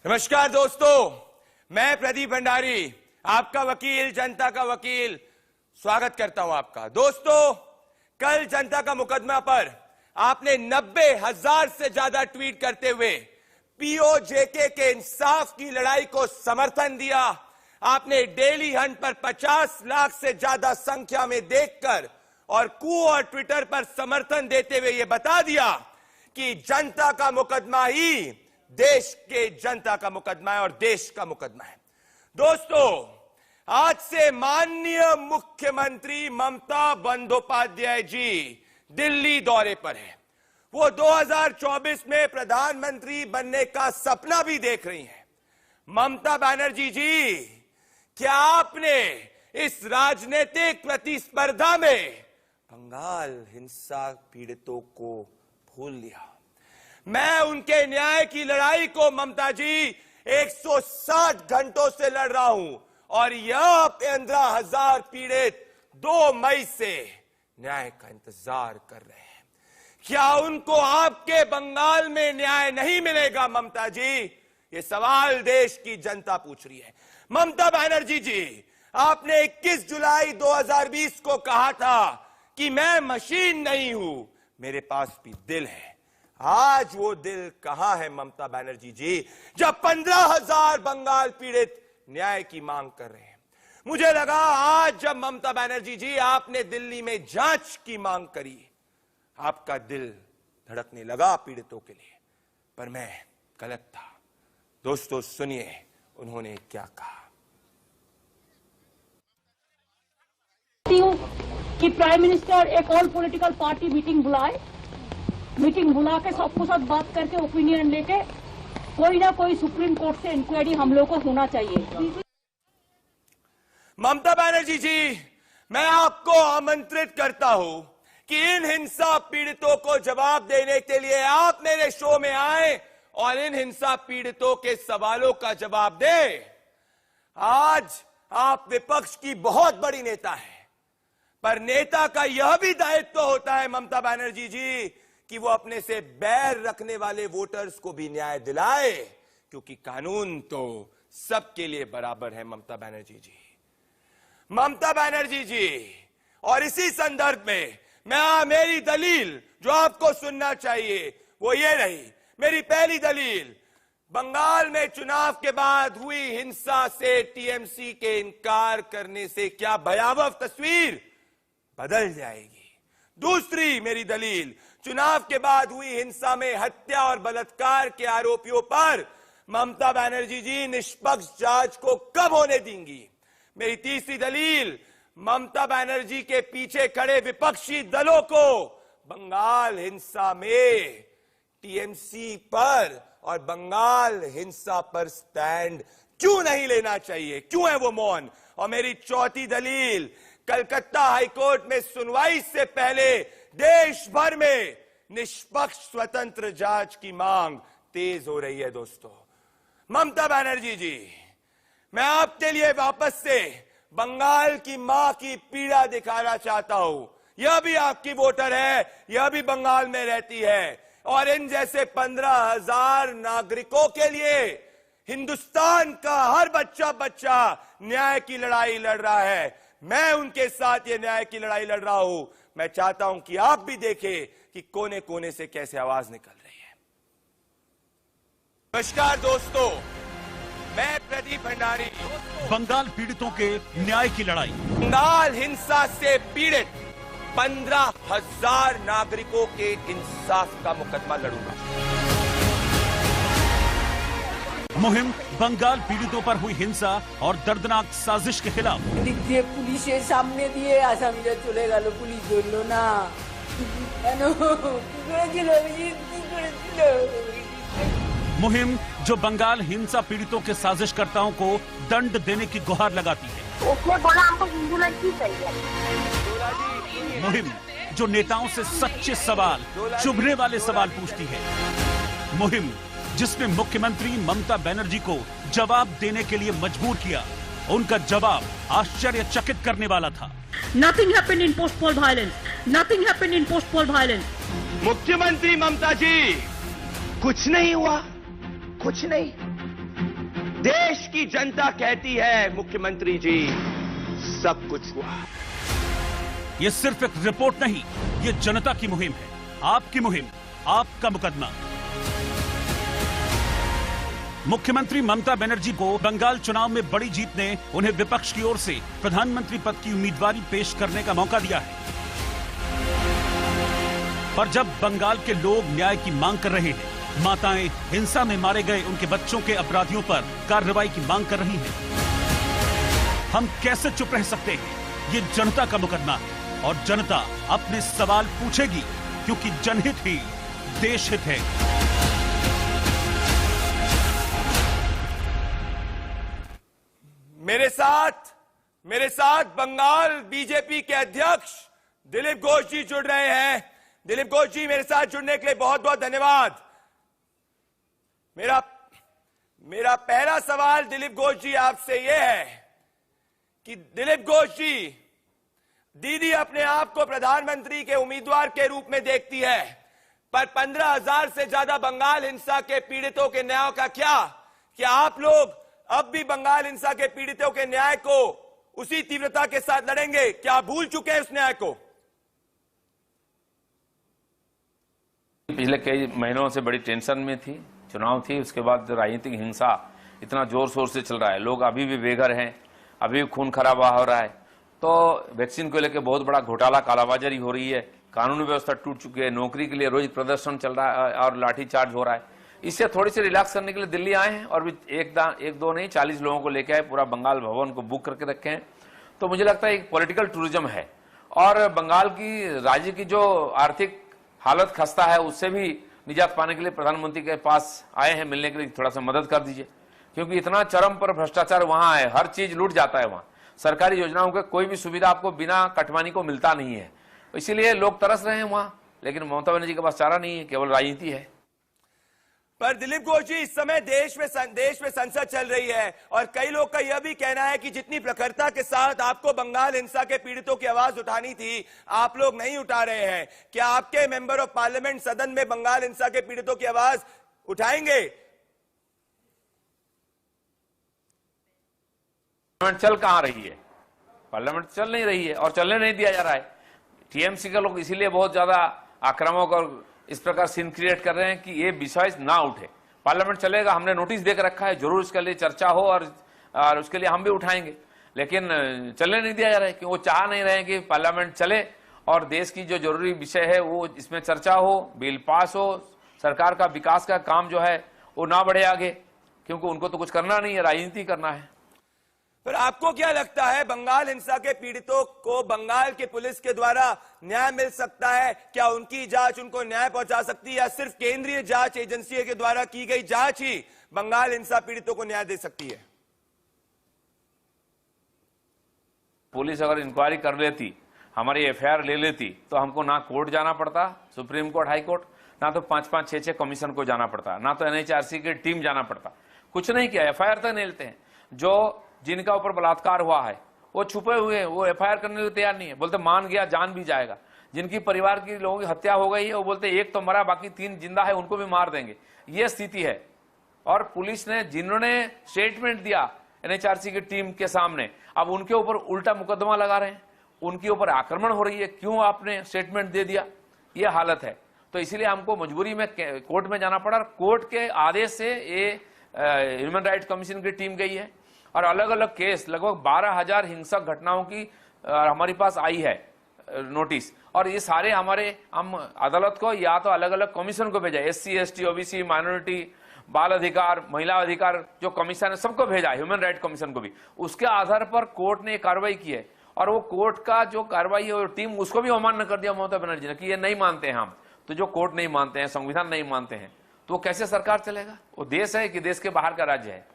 नमस्कार दोस्तों, मैं प्रदीप भंडारी, आपका वकील, जनता का वकील, स्वागत करता हूं आपका। दोस्तों, कल जनता का मुकदमा पर आपने 90,000 से ज्यादा ट्वीट करते हुए पीओजेके के इंसाफ की लड़ाई को समर्थन दिया। आपने डेली हंट पर 50 लाख से ज्यादा संख्या में देखकर और कू और ट्विटर पर समर्थन देते हुए यह बता दिया कि जनता का मुकदमा ही देश के जनता का मुकदमा है और देश का मुकदमा है। दोस्तों, आज से माननीय मुख्यमंत्री ममता बंदोपाध्याय जी दिल्ली दौरे पर है। वो 2024 में प्रधानमंत्री बनने का सपना भी देख रही हैं। ममता बनर्जी जी, क्या आपने इस राजनीतिक प्रतिस्पर्धा में बंगाल हिंसा पीड़ितों को भूल लिया? मैं उनके न्याय की लड़ाई को ममता जी 160 घंटों से लड़ रहा हूं और यह 15,000 पीड़ित 2 मई से न्याय का इंतजार कर रहे हैं। क्या उनको आपके बंगाल में न्याय नहीं मिलेगा ममता जी? ये सवाल देश की जनता पूछ रही है। ममता बनर्जी जी, आपने 21 जुलाई 2020 को कहा था कि मैं मशीन नहीं हूं, मेरे पास भी दिल है। आज वो दिल कहां है ममता बनर्जी जी, जब 15,000 बंगाल पीड़ित न्याय की मांग कर रहे हैं? मुझे लगा आज जब ममता बनर्जी जी आपने दिल्ली में जांच की मांग करी, आपका दिल धड़कने लगा पीड़ितों के लिए, पर मैं गलत था। दोस्तों, सुनिए उन्होंने क्या कहा। कि प्राइम मिनिस्टर एक ऑल पॉलिटिकल पार्टी मीटिंग बुलाए, मीटिंग बुला के सबको साथ बात करके ओपिनियन लेके कोई ना कोई सुप्रीम कोर्ट से इंक्वायरी हम लोग को होना चाहिए। ममता बनर्जी जी, मैं आपको आमंत्रित करता हूं कि इन हिंसा पीड़ितों को जवाब देने के लिए आप मेरे शो में आए और इन हिंसा पीड़ितों के सवालों का जवाब दें। आज आप विपक्ष की बहुत बड़ी नेता हैं, पर नेता का यह भी दायित्व होता है ममता बनर्जी जी कि वो अपने से बैर रखने वाले वोटर्स को भी न्याय दिलाए, क्योंकि कानून तो सबके लिए बराबर है। ममता बनर्जी जी, ममता बनर्जी जी, और इसी संदर्भ में मेरी दलील जो आपको सुनना चाहिए वो ये रही। मेरी पहली दलील, बंगाल में चुनाव के बाद हुई हिंसा से टीएमसी के इनकार करने से क्या भयावह तस्वीर बदल जाएगी। दूसरी मेरी दलील, चुनाव के बाद हुई हिंसा में हत्या और बलात्कार के आरोपियों पर ममता बनर्जी जी निष्पक्ष जांच को कब होने देंगी। मेरी तीसरी दलील, ममता बनर्जी के पीछे खड़े विपक्षी दलों को बंगाल हिंसा में टीएमसी पर और बंगाल हिंसा पर स्टैंड क्यों नहीं लेना चाहिए, क्यों है वो मौन। और मेरी चौथी दलील, कलकत्ता हाईकोर्ट में सुनवाई से पहले देश भर में निष्पक्ष स्वतंत्र जांच की मांग तेज हो रही है। दोस्तों, ममता बनर्जी जी, मैं आपके लिए वापस से बंगाल की मां की पीड़ा दिखाना चाहता हूं। यह भी आपकी वोटर है, यह भी बंगाल में रहती है और इन जैसे 15,000 नागरिकों के लिए हिंदुस्तान का हर बच्चा न्याय की लड़ाई लड़ रहा है। मैं उनके साथ ये न्याय की लड़ाई लड़ रहा हूं। मैं चाहता हूं कि आप भी देखें कि कोने कोने से कैसे आवाज निकल रही है। नमस्कार दोस्तों, मैं प्रदीप भंडारी। बंगाल पीड़ितों के न्याय की लड़ाई। बंगाल हिंसा से पीड़ित 15,000 नागरिकों के इंसाफ का मुकदमा लड़ूंगा। मुहिम बंगाल पीड़ितों पर हुई हिंसा और दर्दनाक साजिश के खिलाफ। पुलिस सामने दिए आसामीरा चले गেল, पुलिस ধরলো না কেন, কি করেছিল কি করেছিল। मुहिम जो बंगाल हिंसा पीड़ितों के साजिशकर्ताओं को दंड देने की गुहार लगाती है। उसने बोला हमको हिंदू लड़की चाहिए। मुहिम जो नेताओं से सच्चे सवाल, चुभने वाले सवाल पूछती है। मुहिम जिसने मुख्यमंत्री ममता बनर्जी को जवाब देने के लिए मजबूर किया। उनका जवाब आश्चर्यचकित करने वाला था। Nothing happened in post-poll violence. Nothing happened in post-poll violence. मुख्यमंत्री ममता जी, कुछ नहीं हुआ, कुछ नहीं। देश की जनता कहती है मुख्यमंत्री जी सब कुछ हुआ। ये सिर्फ एक रिपोर्ट नहीं, ये जनता की मुहिम है, आपकी मुहिम, आपका मुकदमा। मुख्यमंत्री ममता बनर्जी को बंगाल चुनाव में बड़ी जीत ने उन्हें विपक्ष की ओर से प्रधानमंत्री पद की उम्मीदवारी पेश करने का मौका दिया है। पर जब बंगाल के लोग न्याय की मांग कर रहे हैं, माताएं हिंसा में मारे गए उनके बच्चों के अपराधियों पर कार्रवाई की मांग कर रही हैं, हम कैसे चुप रह सकते हैं? ये जनता का मुकदमा है और जनता अपने सवाल पूछेगी, क्योंकि जनहित ही देश हित है। मेरे साथ बंगाल बीजेपी के अध्यक्ष दिलीप घोष जी जुड़ रहे हैं। दिलीप घोष जी, मेरे साथ जुड़ने के लिए बहुत बहुत धन्यवाद। मेरा पहला सवाल दिलीप घोष जी आपसे यह है कि दिलीप घोष जी, दीदी अपने आप को प्रधानमंत्री के उम्मीदवार के रूप में देखती है, पर 15,000 से ज्यादा बंगाल हिंसा के पीड़ितों के न्याय का क्या आप लोग अब भी बंगाल हिंसा के पीड़ितों के न्याय को उसी तीव्रता के साथ लड़ेंगे? क्या भूल चुके हैं उस न्याय को? पिछले कई महीनों से बड़ी टेंशन में थी, चुनाव थी, उसके बाद राजनीतिक हिंसा इतना जोर शोर से चल रहा है, लोग अभी भी बेघर हैं, अभी भी खून खराबा हो रहा है। तो वैक्सीन को लेकर बहुत बड़ा घोटाला, कालाबाजारी हो रही है, कानूनी व्यवस्था टूट चुकी है, नौकरी के लिए रोज प्रदर्शन चल रहा है और लाठीचार्ज हो रहा है। इससे थोड़ी सी रिलैक्स करने के लिए दिल्ली आए हैं और भी एक दो नहीं 40 लोगों को लेकर आए, पूरा बंगाल भवन को बुक करके रखे हैं। तो मुझे लगता है एक पॉलिटिकल टूरिज्म है और बंगाल की राज्य की जो आर्थिक हालत खस्ता है उससे भी निजात पाने के लिए प्रधानमंत्री के पास आए हैं मिलने के लिए, थोड़ा सा मदद कर दीजिए, क्योंकि इतना चरम पर भ्रष्टाचार वहां है, हर चीज लूट जाता है वहां, सरकारी योजनाओं के कोई भी सुविधा आपको बिना कटवानी को मिलता नहीं है। इसीलिए लोग तरस रहे हैं वहां, लेकिन ममता बनर्जी के पास चारा नहीं है, केवल राजनीति है। पर दिलीप घोष जी, इस समय देश में संसद चल रही है और कई लोग का यह भी कहना है कि जितनी प्रखरता के साथ आपको बंगाल हिंसा के पीड़ितों की आवाज उठानी थी, आप लोग नहीं उठा रहे हैं। क्या आपके मेंबर ऑफ पार्लियामेंट सदन में बंगाल हिंसा के पीड़ितों की आवाज उठाएंगे? पार्लियामेंट चल कहां रही है? पार्लियामेंट चल नहीं रही है और चलने नहीं दिया जा रहा है। टीएमसी के लोग इसीलिए बहुत ज्यादा आक्रामक और इस प्रकार सीन क्रिएट कर रहे हैं कि ये विषय ना उठे। पार्लियामेंट चलेगा, हमने नोटिस देकर रखा है, जरूर इसके लिए चर्चा हो और उसके लिए हम भी उठाएंगे, लेकिन चलने नहीं दिया जा रहा है कि वो चाह नहीं रहे कि पार्लियामेंट चले और देश की जो जरूरी विषय है वो इसमें चर्चा हो, बिल पास हो, सरकार का विकास का काम जो है वो ना बढ़े आगे, क्योंकि उनको तो कुछ करना नहीं है, राजनीति करना है। पर आपको क्या लगता है, बंगाल हिंसा के पीड़ितों को बंगाल के पुलिस के द्वारा न्याय मिल सकता है? क्या उनकी जांच उनको न्याय पहुंचा सकती है या सिर्फ केंद्रीय जांच एजेंसी के द्वारा की गई जांच ही बंगाल हिंसा पीड़ितों को न्याय दे सकती है? पुलिस अगर इंक्वायरी कर लेती, हमारी एफआईआर ले लेती, तो हमको ना कोर्ट जाना पड़ता, सुप्रीम कोर्ट, हाई कोर्ट, ना तो 5-5, 6-6 कमीशन को जाना पड़ता, ना तो एनएचआरसी की टीम जाना पड़ता। कुछ नहीं किया, एफआईआर तक नहीं लेते हैं। जो जिनका ऊपर बलात्कार हुआ है वो छुपे हुए हैं, वो एफआईआर करने के लिए तैयार नहीं है, बोलते मान गया, जान भी जाएगा। जिनकी परिवार की लोगों की हत्या हो गई है वो बोलते एक तो मरा, बाकी 3 जिंदा है, उनको भी मार देंगे। ये स्थिति है। और पुलिस ने जिन्होंने स्टेटमेंट दिया एनएचआरसी की टीम के सामने, अब उनके ऊपर उल्टा मुकदमा लगा रहे हैं, उनके ऊपर आक्रमण हो रही है, क्यों आपने स्टेटमेंट दे दिया, ये हालत है। तो इसीलिए हमको मजबूरी में कोर्ट में जाना पड़ा। कोर्ट के आदेश से ये ह्यूमन राइट्स कमीशन की टीम गई है और अलग अलग केस, लगभग 12,000 हिंसक घटनाओं की हमारे पास आई है नोटिस, और ये सारे हम अदालत को या तो अलग अलग कमीशन को भेजा, SC, ST, OBC, माइनॉरिटी, बाल अधिकार, महिला अधिकार जो कमीशन है सबको भेजा, ह्यूमन राइट कमीशन को भी। उसके आधार पर कोर्ट ने कार्रवाई की है और वो कोर्ट का जो कार्रवाई है टीम उसको भी अमान्य कर दिया ममता बनर्जी ने कि ये नहीं मानते हैं हम। तो जो कोर्ट नहीं मानते हैं, संविधान नहीं मानते हैं, तो कैसे सरकार चलेगा? वो देश है कि देश के बाहर का राज्य है?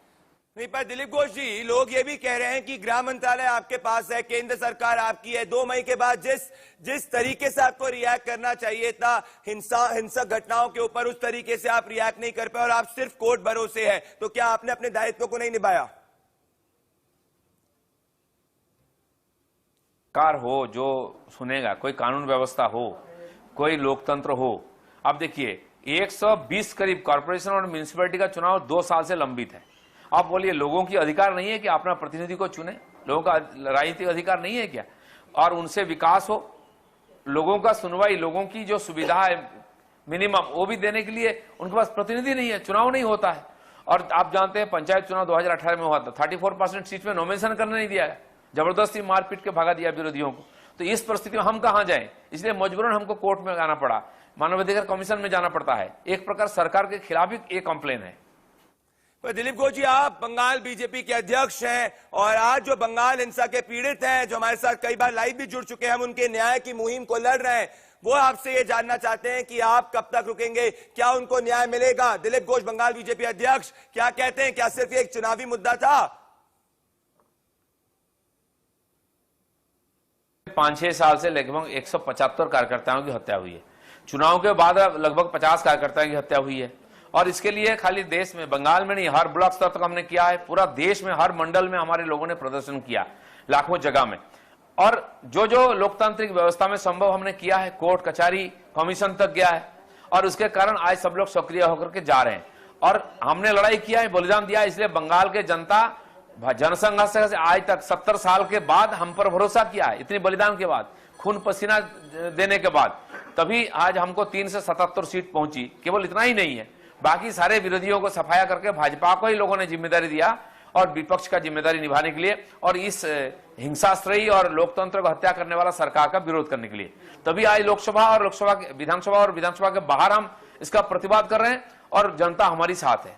नहीं, पर दिलीप घोष जी, लोग ये भी कह रहे हैं कि गृह मंत्रालय आपके पास है, केंद्र सरकार आपकी है, 2 मई के बाद जिस तरीके से आपको रिएक्ट करना चाहिए था हिंसक घटनाओं के ऊपर, उस तरीके से आप रिएक्ट नहीं कर पाए और आप सिर्फ कोर्ट भरोसे है। तो क्या आपने अपने दायित्व को नहीं निभाया? कार हो जो सुनेगा, कोई कानून व्यवस्था हो, कोई लोकतंत्र हो। अब देखिए 120 करीब कॉर्पोरेशन और म्यूनिसिपैलिटी का चुनाव 2 साल से लंबित है। आप बोलिए लोगों की अधिकार नहीं है कि अपना प्रतिनिधि को चुने? लोगों का राजनीतिक अधिकार नहीं है क्या? और उनसे विकास हो, लोगों का सुनवाई, लोगों की जो सुविधा है मिनिमम वो भी देने के लिए उनके पास प्रतिनिधि नहीं है, चुनाव नहीं होता है। और आप जानते हैं पंचायत चुनाव 2018 में हुआ था, 34% सीट में नॉमिनेशन करने नहीं दिया है, जबरदस्ती मारपीट के भगा दिया विरोधियों को। तो इस परिस्थिति में हम कहां जाएं? इसलिए मजबूरन हमको कोर्ट में आना पड़ा, मानवाधिकार कमीशन में जाना पड़ता है। एक प्रकार सरकार के खिलाफ ही एक कंप्लेन है। पर दिलीप घोष जी, आप बंगाल बीजेपी के अध्यक्ष हैं और आज जो बंगाल हिंसा के पीड़ित हैं, जो हमारे साथ कई बार लाइव भी जुड़ चुके हैं, हम उनके न्याय की मुहिम को लड़ रहे हैं, वो आपसे ये जानना चाहते हैं कि आप कब तक रुकेंगे, क्या उनको न्याय मिलेगा? दिलीप घोष, बंगाल बीजेपी अध्यक्ष, क्या कहते हैं? क्या सिर्फ एक चुनावी मुद्दा था? 5-6 साल से लगभग 175 कार्यकर्ताओं की हत्या हुई है। चुनाव के बाद लगभग 50 कार्यकर्ताओं की हत्या हुई है। और इसके लिए खाली देश में, बंगाल में नहीं, हर ब्लॉक स्तर तक हमने किया है। पूरा देश में हर मंडल में हमारे लोगों ने प्रदर्शन किया, लाखों जगह में। और जो जो लोकतांत्रिक व्यवस्था में संभव हमने किया है, कोर्ट कचहरी कमीशन तक गया है। और उसके कारण आज सब लोग सक्रिय होकर के जा रहे हैं। और हमने लड़ाई किया है, बलिदान दिया है। इसलिए बंगाल के जनता जनसंघर्ष से आज तक 70 साल के बाद हम पर भरोसा किया है। इतनी बलिदान के बाद, खून पसीना देने के बाद, तभी आज हमको 3 से 77 सीट पहुंची। केवल इतना ही नहीं है, बाकी सारे विरोधियों को सफाया करके भाजपा को ही लोगों ने जिम्मेदारी दिया और विपक्ष का जिम्मेदारी निभाने के लिए और इस हिंसाश्रयी और लोकतंत्र को हत्या करने वाला सरकार का विरोध करने के लिए। तभी आज लोकसभा और विधानसभा के बाहर हम इसका प्रतिवाद कर रहे हैं और जनता हमारी साथ है।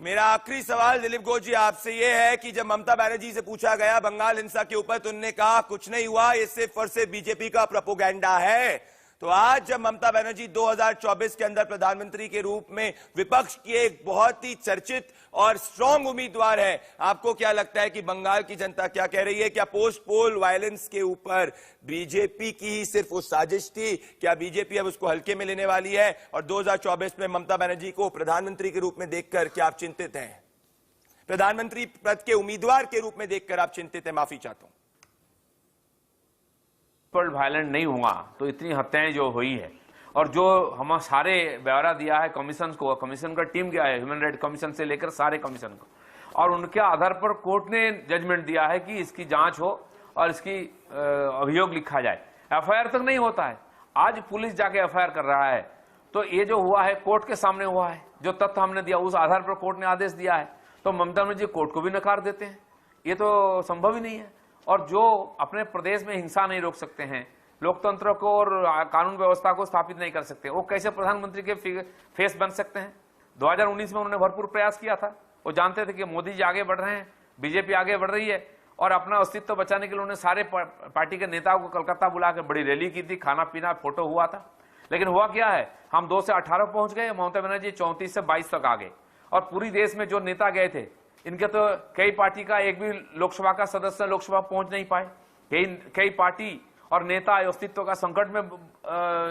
मेरा आखिरी सवाल दिलीप घोष जी आपसे यह है कि जब ममता बनर्जी से पूछा गया बंगाल हिंसा के ऊपर, तो उन्होंने कहा कुछ नहीं हुआ, ये सिर्फ और सिर्फ बीजेपी का प्रोपोगेंडा है। तो आज जब ममता बनर्जी 2024 के अंदर प्रधानमंत्री के रूप में विपक्ष की एक बहुत ही चर्चित और स्ट्रांग उम्मीदवार है, आपको क्या लगता है कि बंगाल की जनता क्या कह रही है? क्या पोस्ट पोल वायलेंस के ऊपर बीजेपी की ही सिर्फ वो साजिश थी? क्या बीजेपी अब उसको हल्के में लेने वाली है? और 2024 में ममता बनर्जी को प्रधानमंत्री के रूप में देखकर क्या आप चिंतित हैं? प्रधानमंत्री पद के उम्मीदवार के रूप में देखकर आप चिंतित हैं? माफी चाहता हूं। वायलेंट नहीं हुआ तो इतनी हत्याएं जो हुई है, और जो हम सारे ब्यौरा दिया है कमीशन को, कमीशन का टीम गया है, ह्यूमन राइट कमीशन से लेकर सारे कमीशन को, और उनके आधार पर कोर्ट ने जजमेंट दिया है कि इसकी जांच हो और इसकी अभियोग लिखा जाए। एफआईआर तक नहीं होता है, आज पुलिस जाके एफआईआर कर रहा है। तो ये जो हुआ है कोर्ट के सामने हुआ है, जो तथ्य हमने दिया उस आधार पर कोर्ट ने आदेश दिया है। तो ममता बनर्जी कोर्ट को भी नकार देते हैं, ये तो संभव ही नहीं है। और जो अपने प्रदेश में हिंसा नहीं रोक सकते हैं, लोकतंत्र को और कानून व्यवस्था को स्थापित नहीं कर सकते, वो कैसे प्रधानमंत्री के फेस बन सकते हैं? 2019 में उन्होंने भरपूर प्रयास किया था। वो जानते थे कि मोदी जी आगे बढ़ रहे हैं, बीजेपी आगे बढ़ रही है, और अपना अस्तित्व बचाने के लिए उन्होंने सारे पार्टी के नेताओं को कलकत्ता बुला के बड़ी रैली की थी, खाना पीना फोटो हुआ था। लेकिन हुआ क्या है, हम 2 से 18 पहुंच गए, ममता बनर्जी 34 से 22 तक आ गए। और पूरी देश में जो नेता गए थे, इनके तो कई पार्टी का एक भी लोकसभा का सदस्य लोकसभा पहुंच नहीं पाए। कई पार्टी और नेता अस्तित्व का संकट में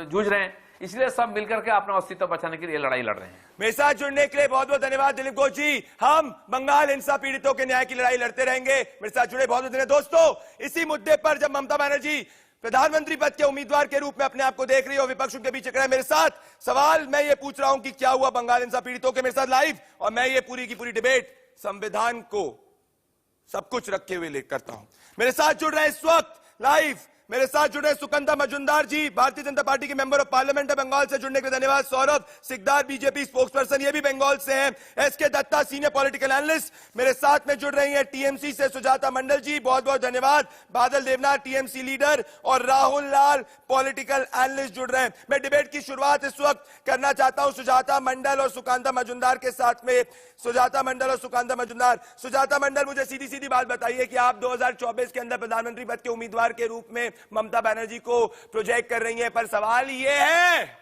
जूझ रहे हैं, इसलिए सब मिलकर के अपना अस्तित्व बचाने के लिए लड़ाई लड़ रहे हैं। मेरे साथ जुड़ने के लिए बहुत बहुत धन्यवाद दिलीप घोष जी। हम बंगाल हिंसा पीड़ितों के न्याय की लड़ाई लड़ते रहेंगे। मेरे साथ जुड़े बहुत बहुत धन्यवाद। दोस्तों, इसी मुद्दे पर जब ममता बनर्जी प्रधानमंत्री पद के उम्मीदवार के रूप में अपने आप को देख रही है और विपक्ष उनके बीच खड़ा है, मेरे साथ सवाल मैं ये पूछ रहा हूं कि क्या हुआ बंगाल हिंसा पीड़ितों के, मेरे साथ लाइव, और मैं ये पूरी की पूरी डिबेट संविधान को सब कुछ रखे हुए करता हूं। मेरे साथ जुड़ रहे हैं इस वक्त लाइव, मेरे साथ जुड़े सुकंदा मजुमदार जी, भारतीय जनता पार्टी के मेंबर ऑफ पार्लियामेंट है, बंगाल से जुड़ने के लिए धन्यवाद। Saurabh Sikdar, BJP spokesperson, ये भी बंगाल से हैं। S K Datta, senior political analyst, मेरे साथ में जुड़ रही हैं टीएमसी से सुजाता मंडल जी, बहुत बहुत धन्यवाद। बादल देवनाथ, टीएमसी लीडर, और राहुल लाल, पॉलिटिकल एनालिस्ट जुड़ रहे हैं। मैं डिबेट की शुरुआत इस वक्त करना चाहता हूं सुजाता मंडल और सुकांता मजुमदार के साथ में। सुजाता मंडल और सुकांता मजुमदार, सुजाता मंडल, मुझे सीधी सीधी बात बताइए कि आप 2024 के अंदर प्रधानमंत्री पद के उम्मीदवार के रूप में ममता बनर्जी को प्रोजेक्ट कर रही हैं, पर सवाल यह है,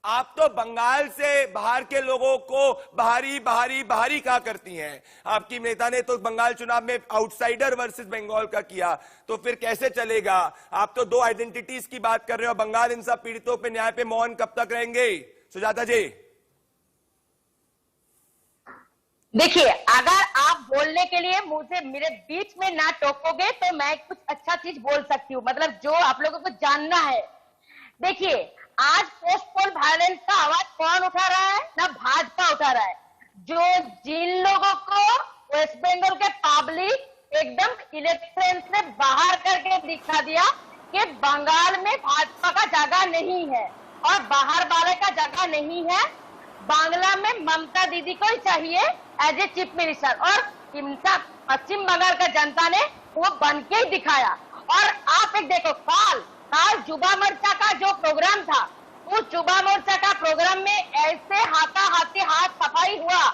आप तो बंगाल से बाहर के लोगों को बाहरी कहा करती हैं। आपकी नेता ने तो बंगाल चुनाव में आउटसाइडर वर्सेस बंगाल का किया, तो फिर कैसे चलेगा? आप तो 2 आइडेंटिटीज की बात कर रहे हो। बंगाल हिंसा पीड़ितों पे न्याय पे मौन कब तक रहेंगे? सुजाता जी, देखिए, अगर आप बोलने के लिए मुझे मेरे बीच में ना टोकोगे तो मैं कुछ अच्छा चीज बोल सकती हूँ, मतलब जो आप लोगों को जानना है। देखिए, आज पोस्ट पोल वायलेंस का आवाज कौन उठा रहा है? ना भाजपा उठा रहा है। जो जिन लोगों को वेस्ट बंगाल के पब्लिक एकदम इलेक्शन से बाहर करके दिखा दिया कि बंगाल में भाजपा का जगह नहीं है और बाहर वाले का जगह नहीं है। बांग्ला में ममता दीदी को ही चाहिए एज ए चीफ मिनिस्टर, और पश्चिम बंगाल का जनता ने वो बन के ही दिखाया। और आप एक देखो, काल युवा मोर्चा का जो प्रोग्राम था, उस युवा मोर्चा का प्रोग्राम में ऐसे हाथाहाथी हाथ सफाई हुआ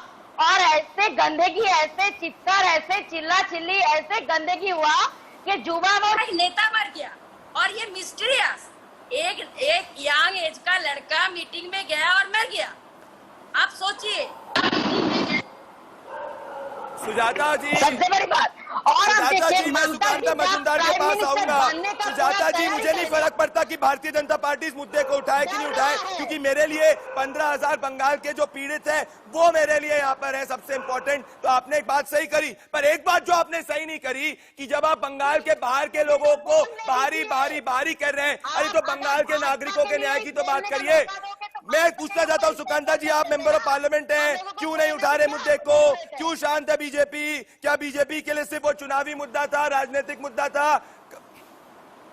और ऐसे गंदगी, ऐसे चित्कार, ऐसे चिल्ला चिल्ली, ऐसे गंदगी हुआ कि युवा मोर्चा नेता मर गया। और ये मिस्टीरियस एक यंग एज का लड़का मीटिंग में गया और मर गया। आप सोचिए। सुजाता जी, सबसे बड़ी बात। और सुजाता जी, मैं सुकांता मजुमदार के पास आऊंगा। सुजाता जी, मुझे नहीं फर्क पड़ता कि भारतीय जनता पार्टी इस मुद्दे को उठाए कि नहीं उठाए, क्योंकि मेरे लिए 15,000 बंगाल के जो पीड़ित हैं वो मेरे लिए यहाँ पर है सबसे इंपॉर्टेंट। तो आपने एक बात सही करी, पर एक बात जो आपने सही नहीं करी कि जब आप बंगाल के बाहर के लोगों को बाहरी कर रहे हैं, अरे तो बंगाल के नागरिकों के न्याय की तो बात करिए। मैं पूछना चाहता हूँ सुकांता जी, आप मेंबर ऑफ पार्लियामेंट हैं, क्यों नहीं उठा रहे मुद्दे को? क्यों शांत है बीजेपी? क्या बीजेपी के लिए सिर्फ वो चुनावी मुद्दा था, राजनीतिक मुद्दा था?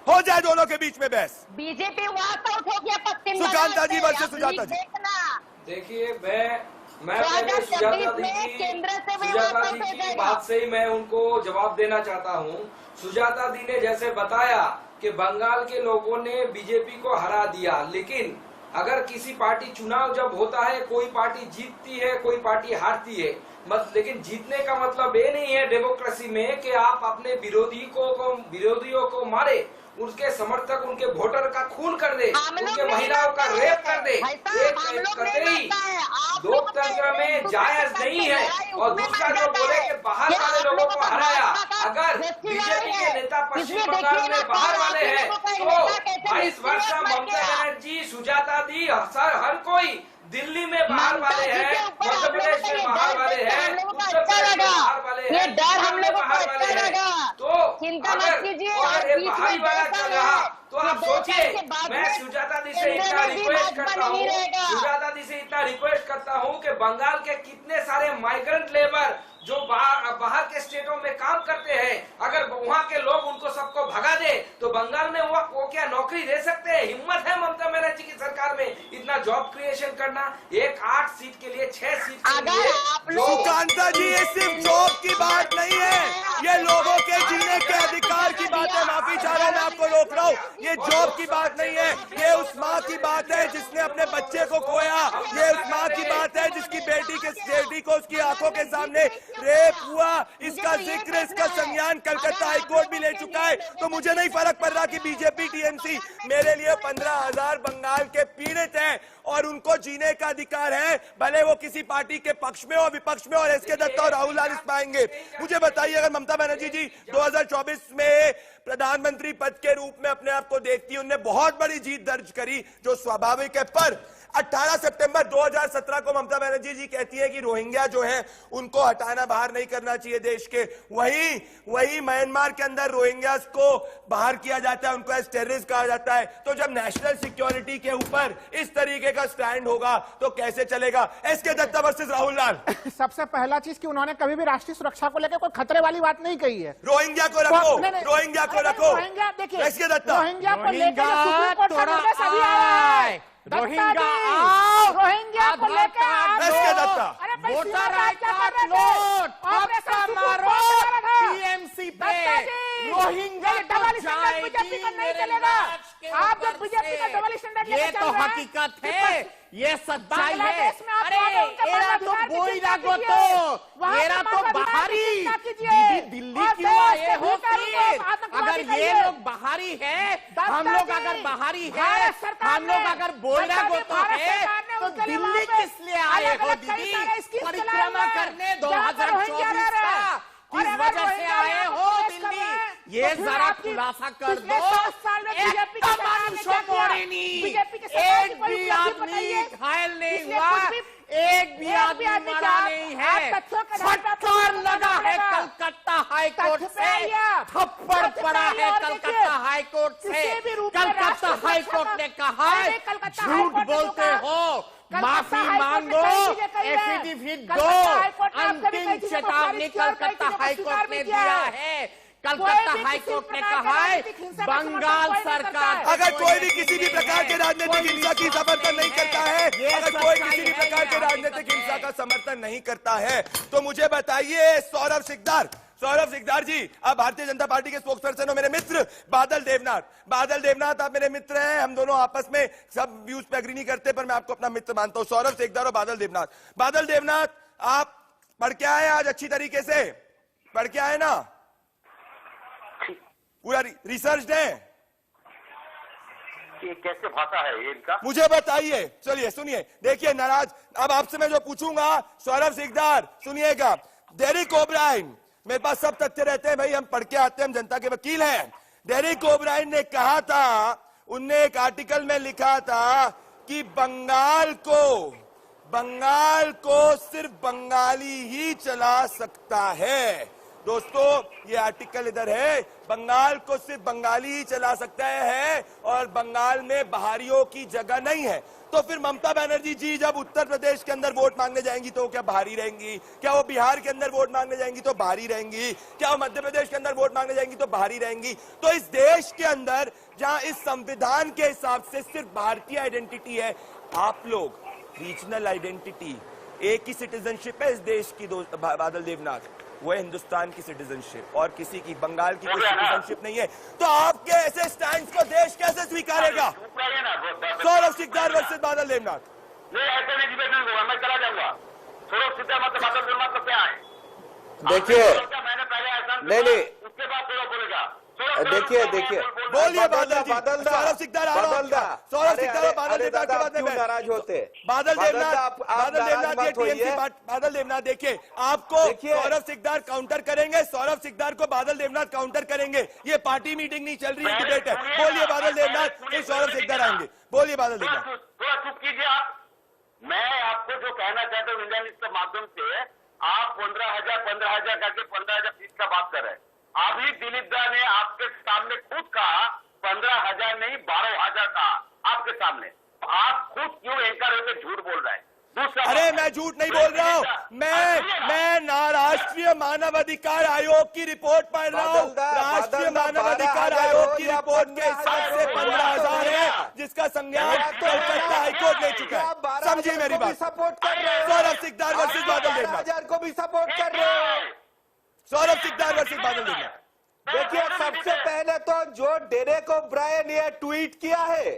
हो जाए दोनों के बीच में बहस। बीजेपी वहां तो उठ गया पश्चिम सुकांता जी वर्सेस सुजाता जी। देखिए, मैं सुजाता दी की बात से ही मैं उनको जवाब देना चाहता हूँ। सुजाता दी ने जैसे बताया कि बंगाल के लोगों ने बीजेपी को हरा दिया, लेकिन अगर किसी पार्टी चुनाव जब होता है, कोई पार्टी जीतती है, कोई पार्टी हारती है, लेकिन जीतने का मतलब ये नहीं है डेमोक्रेसी में कि आप अपने विरोधियों को मारे, उनके समर्थक, उनके वोटर का खून कर दे, उनके महिलाओं का रेप कर दे। एक कतई लोकतंत्र में जायज नहीं है। और दूसरा जो बोले कि बाहर वाले लोगों को हराया, अगर बीजेपी के नेता पश्चिम बंगाल में बाहर वाले हैं तो 22 वर्ष ममता बनर्जी, सुजाता दी, हर कोई दिल्ली में बाहर वाले हैं, मध्य प्रदेश में बाहर वाले हैं, उत्तर प्रदेश में बाहर वाले हैं, बिहार में बाहर वाले हैं। तो अगर ये बाहरी वाला चल रहा तो आप सोचिए। मैं सुजाता दी से इतना रिक्वेस्ट करता हूँ कि बंगाल के कितने सारे माइग्रेंट लेबर जो बाहर के स्टेटों में काम करते हैं, अगर वहाँ के लोग उनको सबको भगा दे तो बंगाल में वो क्या नौकरी दे सकते हैं? हिम्मत है ममता बनर्जी की सरकार में इतना जॉब क्रिएशन करना? 8 सीट के लिए 6 सीट के लिए। सुकांता जी, ये सिर्फ जॉब की बात नहीं है, ये लोगों के जीने के अधिकार की बात है। माफी चाह रहा हूँ, मैं आपको रोक रहा हूँ। ये जॉब की बात नहीं है, ये उस माँ की बात है जिसने अपने बच्चे को खोया। ये उस माँ की बात है जिसकी बेटी को उसकी आंखों के सामने रेप हुआ। इसका जिक्र, इसका संज्ञान कलकत्ता हाईकोर्ट भी ले चुका है। तो मुझे नहीं फर्क पड़ रहा कि बीजेपी टीएमसी, मेरे लिए 15,000 बंगाल के पीड़ित हैं और उनको जीने का अधिकार है, भले वो किसी पार्टी के पक्ष में और विपक्ष में। और एसके दत्ता और राहुल लाल इस पाएंगे। मुझे बताइए, अगर ममता बनर्जी जी 2024 में प्रधानमंत्री पद के रूप में अपने आप को देखती है, उन्होंने बहुत बड़ी जीत दर्ज करी जो स्वाभाविक है, पर 18 सितंबर 2017 को ममता बनर्जी जी कहती है कि रोहिंग्या जो है उनको हटाना, बाहर नहीं करना चाहिए देश के। वही म्यांमार के अंदर रोहिंग्यास को बाहर किया जाता है, उनको एज टेररिस्ट कहा जाता है। तो जब नेशनल सिक्योरिटी के ऊपर इस तरीके का स्टैंड होगा तो कैसे चलेगा? एसके दत्ता वर्सेस राहुल लाल। सबसे पहला चीज कि उन्होंने कभी भी राष्ट्रीय सुरक्षा को लेकर कोई खतरे वाली बात नहीं कही है। रोहिंग्या को रखो, रोहिंग्या को रखो। देखिए, एसके दत्ता, रोहिंग्या को लेकर रोहिंग्या को लेकर S K Datta, voter I card load, TMC पे रोहिंग्या डबल स्टैंडर्ड बीजेपी का नहीं चलेगा। आप जब बीजेपी का डबल स्टैंडर्ड ये तो हकीकत है, ये सच्चाई है। अरे एरा तो बोई लागो तो एरा तो बाहरी दीदी दिल्ली क्यों आए हो फिर? अगर ये लोग बाहरी है, हम लोग अगर बाहरी है, हम लोग अगर बोल रहे तो है, तो दिल्ली किस लिए आए हो दीदी? परिक्रमा करने 2024 का किस वजह से आए हो दिल्ली? ये जरा खुलासा कर दो। एक भी आदमी घायल नहीं हुआ, एक भी आदमी मरा नहीं है। फटकार लगा है कलकत्ता हाईकोर्ट से, थप्पड़ पड़ा है कलकत्ता हाईकोर्ट से। कलकत्ता हाईकोर्ट ने कहा झूठ बोलते हो, माफी मांगो, एफिडेविट दो। अंतिम चेतावनी कलकत्ता हाईकोर्ट ने दिया है। कलकत्ता हाईकोर्ट ने कहा है बंगाल सरकार अगर कोई भी किसी भी प्रकार के राजनीतिक हिंसा की समर्थन नहीं करता है, अगर कोई किसी भी प्रकार के राजनीतिक हिंसा का समर्थन नहीं करता है, तो मुझे बताइए सौरभ सिकदार जी, आप भारतीय जनता पार्टी के स्पोक्सपर्सन हो, मेरे मित्र बादल देवनाथ आप मेरे मित्र हैं। हम दोनों आपस में सब व्यूज पे एग्री नहीं करते, पर मैं आपको अपना मित्र मानता हूं। सौरभ सिकदार और बादल देवनाथ आप पढ़ के आए आज अच्छी तरीके से? पढ़ के आए ना? पूरा रिसर्च है? ये कैसे भाषा है ये इनका? मुझे बताइए। चलिए सुनिए, देखिए नाराज अब आपसे मैं जो पूछूंगा, सौरभ सिकदार सुनिएगा। डेरिक ओब्रायन, मेरे पास सब तथ्य रहते हैं भाई, हम पढ़ के आते हैं, हम जनता के वकील हैं। डेरिक ओब्रायन ने कहा था, उनने एक आर्टिकल में लिखा था कि बंगाल को सिर्फ बंगाली ही चला सकता है। दोस्तों ये आर्टिकल इधर है, बंगाल को सिर्फ बंगाली ही चला सकता है और बंगाल में बाहरियों की जगह नहीं है। तो फिर ममता बनर्जी जी जब उत्तर प्रदेश के अंदर वोट मांगने जाएंगी तो क्या बाहरी रहेंगी? क्या वो बिहार के अंदर वोट मांगने जाएंगी तो बाहरी रहेंगी? क्या वो मध्य प्रदेश के अंदर वोट मांगने जाएंगी तो बाहरी रहेंगी? तो इस देश के अंदर जहां इस संविधान के हिसाब से सिर्फ भारतीय आइडेंटिटी है, आप लोग रीजनल आइडेंटिटी, एक ही सिटीजनशिप है इस देश की। बादल देवनाथ, वो है हिंदुस्तान की सिटीजनशिप और किसी की बंगाल की कोई सिटीजनशिप नहीं है। तो आपके ऐसे स्टैंड को देश कैसे स्वीकारेगा? सौरभ सिकदार वर्सेस बादल देवनाथ। नहीं ऐसे नहीं डिबेट नहीं होगा, मैं चला जाऊंगा। सौरभ सिकदार मतलब बादल देवनाथ तो क्या है? देखिए मैंने पहले ऐसा नहीं उसके बाद सौरभ बोलेगा। देखिए बोलिए बादल जी, सौरभ सिकदार सौरभ सिकदार बादल देवनाथ के बाद में नाराज होते। बादल देवनाथ देखिए, आपको सौरभ सिकदार काउंटर करेंगे, सौरभ सिकदार को बादल देवनाथ काउंटर करेंगे। ये पार्टी मीटिंग नहीं चल रही है, डिबेट है। बोलिए बादल देवनाथ, फिर सौरभ सिकदार आएंगे। बोलिए बादल देवनाथ। थोड़ा चुप कीजिए आप। मैं आपको जो कहना चाहता हूँ इंडिया न्यूज के माध्यम से, आप 15,000 करके 15,000 फीस का बात कर रहे हैं। अभी दिलीप दा ने आपके सामने खुद कहा 15,000 नहीं 12,000 कहा आपके सामने। आप खुद क्यों एंकर होकर झूठ बोल रहे हैं? अरे मैं झूठ नहीं बोल रहा हूँ, मैं राष्ट्रीय मानवाधिकार आयोग की रिपोर्ट पढ़ रहा हूँ। राष्ट्रीय मानवाधिकार आयोग की रिपोर्ट के हिसाब से 15,000 है, जिसका संज्ञान कलकत्ता हाईकोर्ट ले चुका है। समझिए मेरी बात। सपोर्ट कर रहे हो सौरभ सिकदार वर्सेस बादल देवनाथ। 12,000 को भी सपोर्ट कर रहे हो। सौरभ सिकदार वर्सेस बादल देवनाथ। देखिए सबसे पहले तो जो डेरेक ओब्रायन ये ट्वीट किया है,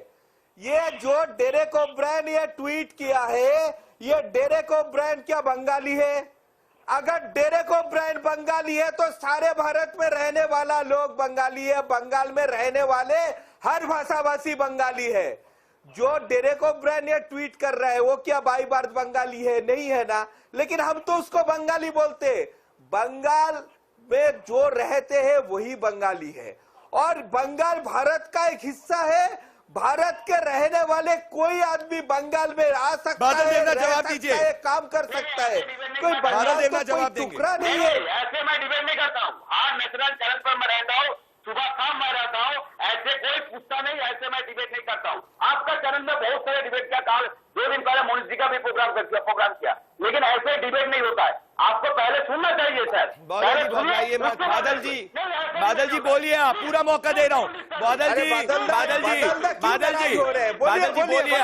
ये डेरेक ओब्रायन क्या बंगाली है? अगर डेरेक ओब्रायन बंगाली है तो सारे भारत में रहने वाला लोग बंगाली है, बंगाल में रहने वाले हर भाषाभाषी बंगाली है। जो डेरेक ओब्रायन ये ट्वीट कर रहा है वो क्या बाई बार्थ बंगाली है? नहीं है ना। लेकिन हम तो उसको बंगाली बोलते। बंगाल में जो रहते हैं वही बंगाली है और बंगाल भारत का एक हिस्सा है। भारत के रहने वाले कोई आदमी बंगाल में आ सकता है, जवाब दीजिए, काम कर सकता है। कोई बंगाल का कोई टुकड़ा नहीं है। ऐसे मैं डिबेट नहीं करता हूँ। आज नेशनल चैनल पर मैं रहता हूँ, सुबह शाम मैं रहता हूँ, ऐसे कोई पूछता नहीं, ऐसे मैं डिबेट नहीं करता हूँ। आपका चैनल में बहुत सारे डिबेट किया, कल 2 दिन पहले मोनिश जी का भी प्रोग्राम किया, लेकिन ऐसे डिबेट नहीं होता है। आपको पहले सुनना चाहिए सर। बादल जी बोलिए, आप पूरा मौका दे रहा हूँ। बादल जी बोलिए,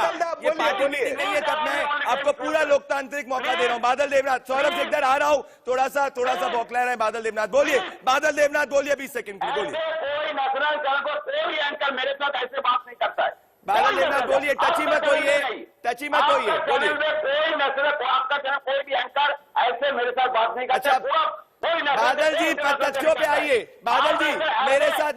ये पार्टी मीटिंग नहीं है, तब मैं आपको पूरा लोकतांत्रिक मौका दे रहा हूँ। बादल देवनाथ, सौरभ सिकदार आ रहा हूँ, थोड़ा सा बौखला रहे हैं बादल देवनाथ। बोलिए बादल देवनाथ, बोलिए 20 सेकंड के लिए बोलिए। कोई नेशनल चैनल पर कोई एंकर मेरे साथ ऐसे बात नहीं करता है। बादल देवनाथ बोलिए, टची मत होइए, बोलिए। कोई नेशनल आपका चैनल कोई भी एंकर ऐसे मेरे साथ बात नहीं करता। बादल जी तथ्यों पे आइए, बादल जी मेरे साथ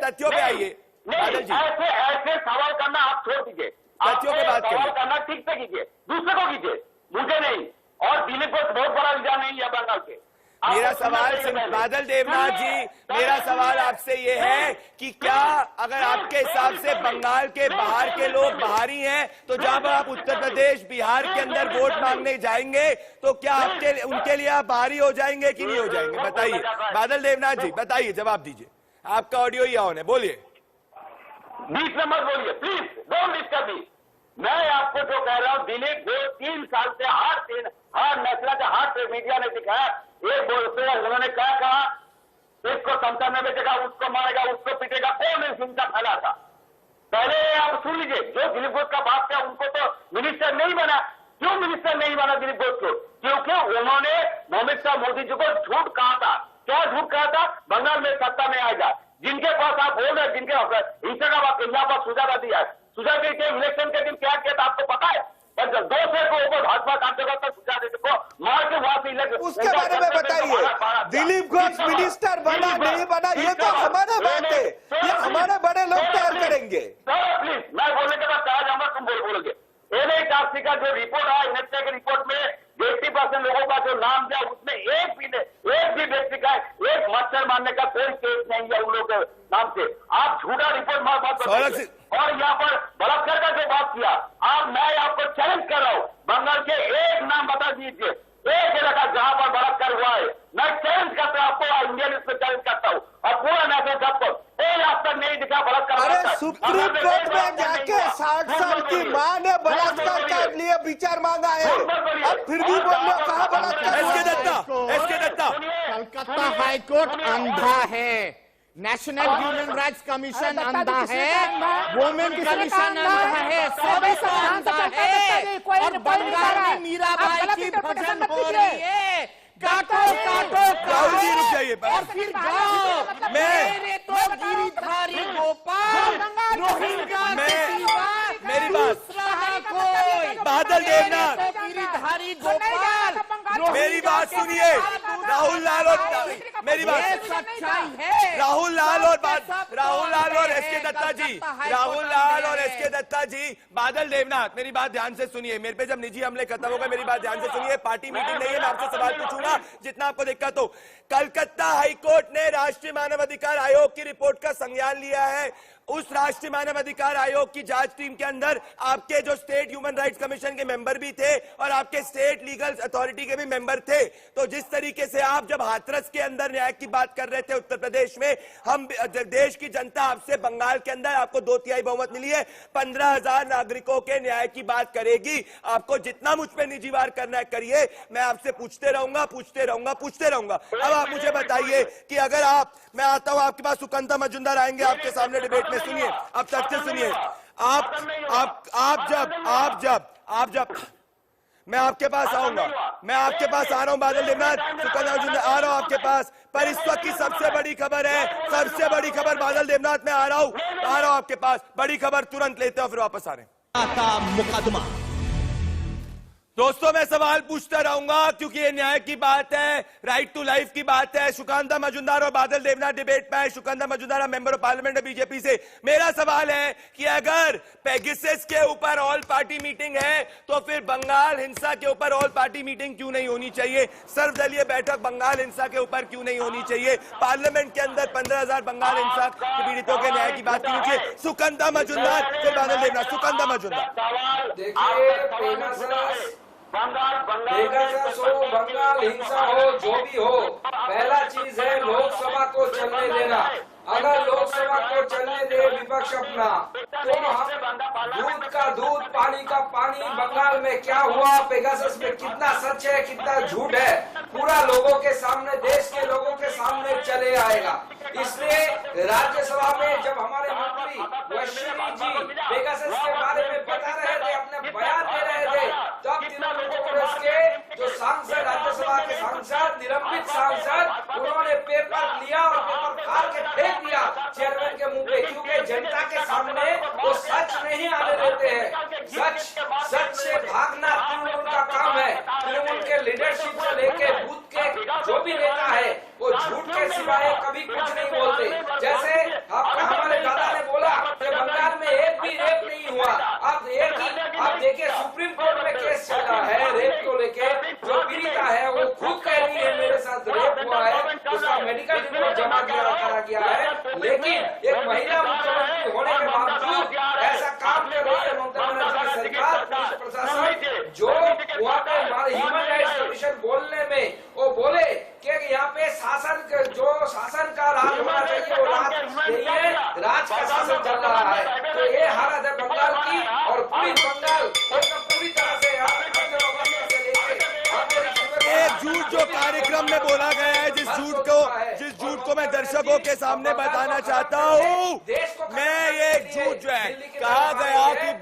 तथ्यों पे आइए। बादल जी ऐसे सवाल करना आप छोड़ दीजिए, तथ्यों पे बात सवाल करना ठीक से कीजिए, दूसरे को कीजिए, मुझे नहीं। और दिलीप को बहुत बड़ा इल्जाम नहीं है बंगाल के। मेरा सवाल बादल देवनाथ जी, मेरा सवाल आपसे ये है कि क्या अगर आपके हिसाब से बंगाल के बाहर के लोग बाहरी हैं, तो जब आप उत्तर प्रदेश बिहार के अंदर वोट मांगने जाएंगे तो क्या आपके उनके लिए आप बाहरी हो जाएंगे कि नहीं हो जाएंगे? बताइए बादल देवनाथ जी, बताइए, जवाब दीजिए। आपका ऑडियो ही ऑन है, बोलिए। बीच में मत बोलिए प्लीज, डोंट डिस्टर्ब मी। मैं आपको जो कह रहा हूँ, दिलीप वो 3 साल से हर नस्ल का हाथ मीडिया ने दिखाया। एक बोलते उन्होंने क्या कहा, इसको संसद में बेचेगा, उसको मारेगा, उसको पीटेगा, कौन इस हिंसा फैला था? पहले आप सुन लीजिए, जो दिलीप घोष का बाप था उनको तो मिनिस्टर नहीं बना। क्यों मिनिस्टर नहीं बना दिलीप घोष को? क्योंकि उन्होंने मोहम्मद शाह मोदी जी को झूठ कहा था। क्या झूठ कहा था? बंगाल में सत्ता में आएगा। जिनके पास आप बोल रहे हैं, जिनके हिंसा का बात यहाँ पर सुझाव दिया है, सुझाव के इलेक्शन के दिन क्या किया था आपको पता है? 200 को ऊपर भाजपा कार्यकर्ता सुझाव देते को मार के वहां से इलेक्शन, उसके बारे में बताइए। दिलीप घोष मिनिस्टर बना नहीं बना ये तो हमारा बात है, ये हमारे बड़े लोग तैयार करेंगे। प्लीज, मैं बोलने के बाद कहा जाऊंगा, तुम बोलोगे। NHRC का जो रिपोर्ट आया, NHRC के रिपोर्ट में 80% लोगों का जो नाम दिया, उसमें एक भी व्यक्ति का एक मच्छर मारने का कोई केस नहीं है उन लोगों के नाम से। आप झूठा रिपोर्ट मार और यहाँ पर बलात्कार का जो बात किया, मैं आपको चैलेंज कर रहा हूँ, बंगाल के एक नाम बता दीजिए, एक इलाका जहां पर बलात्कार हुआ है। मैं चैलेंज करता हूँ आपको, इंडियन न्यूज में चैलेंज करता हूँ, और पूरा नेशनल सबको आज तक नहीं दिखा बलात्कार। अरे सुप्रीम कोर्ट में जाके 60 साल की मां ने बलात्कार के लिए विचार मांगा है, अब फिर भी बोल रहे कहा बलात्कार? एसके दत्ता, कलकत्ता हाईकोर्ट अंधा है, नेशनल ह्यूमन राइट्स कमीशन अंधा है, वुमेन कमीशन अंधा है, सब अंधा है, और बंगाल में मीराबाई की भजन हो रही है। काटो राहुल जी रुक जाइए, और फिर जाओ। मेरे तो गिरिधारी गोपाल, रोहिंग्या मेरी बात, बादल देवनाथ, गिरिधारी गोपाल, मेरी बात सुनिए। राहुल लाल और मेरी बात, सच्चाई है। राहुल लाल और एसके दत्ता जी, राहुल लाल और एसके दत्ता जी, बादल देवनाथ, मेरी बात ध्यान से सुनिए। मेरे पे जब निजी हमले खत्म हो गए, मेरी बात ध्यान से सुनिए। पार्टी मीटिंग नहीं है, मैं आपसे सवाल पूछूंगा जितना आपको दिक्कत हो। कलकत्ता हाईकोर्ट ने राष्ट्रीय मानवाधिकार आयोग की रिपोर्ट का संज्ञान लिया है। उस राष्ट्रीय मानवाधिकार आयोग की जांच टीम के अंदर आपके जो स्टेट ह्यूमन राइट्स कमीशन के मेंबर भी थे और आपके स्टेट लीगल अथॉरिटी के भी मेंबर थे। तो जिस तरीके से आप जब हाथरस के अंदर न्याय की बात कर रहे थे उत्तर प्रदेश में, हम देश की जनता आपसे बंगाल के अंदर आपको 2/3 बहुमत मिली है, 15,000 नागरिकों के न्याय की बात करेगी। आपको जितना मुझ पर निजी वार करना है करिए, मैं आपसे पूछते रहूंगा। अब आप मुझे बताइए कि अगर मैं आता हूं आपके पास, सुकंता मजुमदार आएंगे आपके सामने डिबेट में, सुनिए अब तक से सुनिए। आप जब मैं आपके पास आऊंगा, मैं आपके पास आ रहा हूं बादल देवनाथ, सुकंता मजुमदार आ रहा हूं आपके पास, पर इस वक्त की सबसे बड़ी खबर है, सबसे बड़ी खबर बादल देवनाथ, मैं आ रहा हूं आपके पास। बड़ी खबर तुरंत लेते हो, फिर वापस आ रहे हैं। मुकदमा दोस्तों, मैं सवाल पूछता रहूंगा क्योंकि ये न्याय की बात है, राइट टू लाइफ की बात है। सुकंता मजुमदार और बादल देवनाथ डिबेट में है। सुकंता मजुमदार मेंबर ऑफ पार्लियामेंट है बीजेपी से। मेरा सवाल है कि अगर पेगासस के ऊपर ऑल पार्टी मीटिंग है तो फिर बंगाल हिंसा के ऊपर ऑल पार्टी मीटिंग क्यों नहीं होनी चाहिए? सर्वदलीय बैठक बंगाल हिंसा के ऊपर क्यों नहीं होनी चाहिए? पार्लियामेंट के अंदर 15,000 बंगाल हिंसा के पीड़ितों के न्याय की बात क्यों चाहिए? सुकंता मजुमदार फिर बादल देवनाथ। सुकंता मजुमदार, बंगाल हिंसा हो, जो भी हो, पहला चीज है लोकसभा को चलने देना। अगर लोकसभा को चलने दे विपक्ष अपना, तो हम दूध का दूध, पानी का पानी, बंगाल में क्या हुआ, पेगासस में कितना सच है, कितना झूठ है, पूरा लोगों के सामने, देश के लोगों के सामने चले आएगा। इसलिए राज्यसभा में जब हमारे मंत्री वैश्वी जी पेगासस के बारे में बता रहे थे, अपने बयान दे रहे थे, तब तीनों लोगों को इसके जो सांसद, राज्यसभा के सांसद, निलंबित सांसद, उन्होंने पेपर लिया और पेपर फाड़ के फेंक दिया चेयरमैन के मुंह पे, क्योंकि जनता के सामने वो सच नहीं आने देते हैं। सच से भागना तृणमूल का काम है। तृणमूल के लीडरशिप से लेके बूथ के जो भी नेता है वो झूठ के सिवाय कभी कुछ नहीं बोलते। जैसे हमारे दादा ने बोला कि बंगाल में एक भी रेप नहीं हुआ। आप देखिए सुप्रीम कोर्ट में केस चल रहा है रेप को लेके, जो पीड़िता है वो खुद कह रही है मेरे साथ रेप हुआ है, उसका मेडिकल रिपोर्ट जमा करा गया है, लेकिन एक महिला मुख्यमंत्री होने के बावजूद ऐसा काम कर रही है ममता बनर्जी की सरकार, पुलिस प्रशासन, जो वहाँ पे हमारे ह्यूमन राइट्स कमीशन बोलने में वो बोले कि यहाँ पे शासन का राज होना चाहिए, वो राज नहीं है, राज का शासन चल रहा है। तो ये हालत है बंगाल की, और पूरी बंगाल एकदम पूरी तरह से एक झूठ जो कार्यक्रम में बोला गया है, जिस झूठ को मैं दर्शकों के सामने बताना चाहता हूँ, मैं ये झूठ जो है, कहा गया कि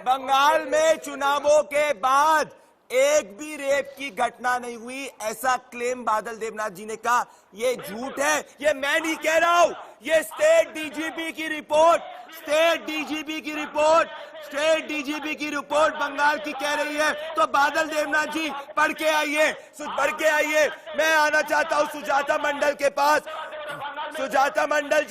बंगाल में चुनावों के बाद एक भी रेप की घटना नहीं हुई, ऐसा क्लेम बादल देवनाथ जी ने कहा। ये झूठ है, ये मैं नहीं कह रहा हूं, ये स्टेट डीजीपी की रिपोर्ट बंगाल की कह रही है। तो बादल देवनाथ जी पढ़ के आइए। मैं आना चाहता हूं सुजाता मंडल के पास। सुजाता मंडल